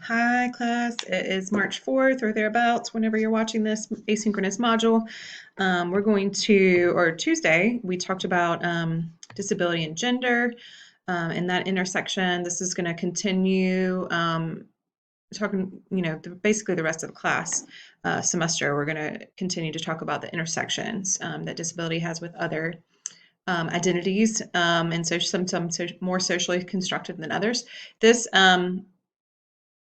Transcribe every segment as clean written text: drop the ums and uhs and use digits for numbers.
Hi, class. It is March 4th or thereabouts, whenever you're watching this asynchronous module. We're going to, or Tuesday, we talked about disability and gender and that intersection. This is going to continue talking, basically the rest of the class semester. We're going to continue to talk about the intersections that disability has with other identities, and so some more socially constructed than others. This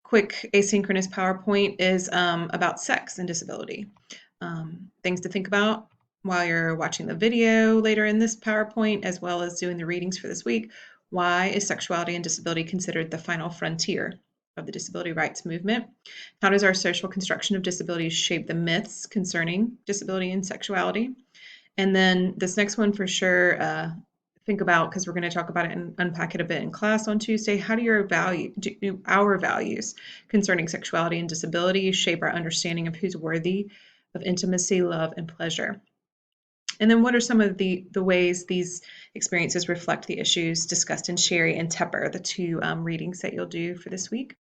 quick asynchronous PowerPoint is about sex and disability. Things to think about while you're watching the video later in this PowerPoint, as well as doing the readings for this week. Why is sexuality and disability considered the final frontier of the disability rights movement? How does our social construction of disability shape the myths concerning disability and sexuality? And then this next one for sure, think about, because we're going to talk about it and unpack it a bit in class on Tuesday. How do our values concerning sexuality and disability shape our understanding of who's worthy of intimacy, love, and pleasure? And then what are some of the ways these experiences reflect the issues discussed in Sherry and Tepper, the two readings that you'll do for this week?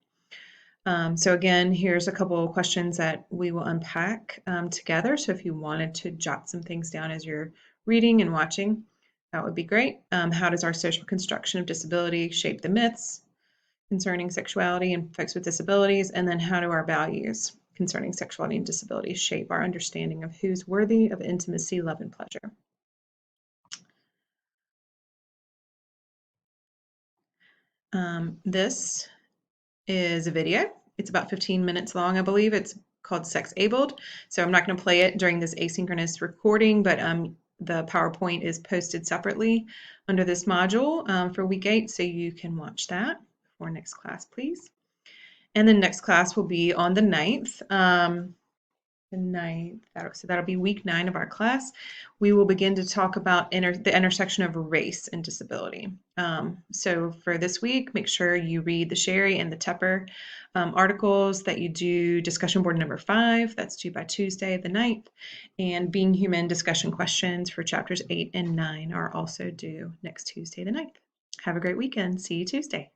So again, here's a couple of questions that we will unpack together. So if you wanted to jot some things down as you're reading and watching, that would be great. How does our social construction of disability shape the myths concerning sexuality and folks with disabilities? And then how do our values concerning sexuality and disability shape our understanding of who's worthy of intimacy, love, and pleasure? This is a video. It's about 15 minutes long, I believe. It's called Sex Abled. So I'm not going to play it during this asynchronous recording, but the PowerPoint is posted separately under this module for week 8, so you can watch that for next class, please. And the next class will be on the 9th. So that'll be week 9 of our class. We will begin to talk about the intersection of race and disability. So for this week, make sure you read the Sherry and the Tepper articles, that you do discussion board number 5. That's due by Tuesday the 9th. And Being Human discussion questions for chapters 8 and 9 are also due next Tuesday the 9th. Have a great weekend. See you Tuesday.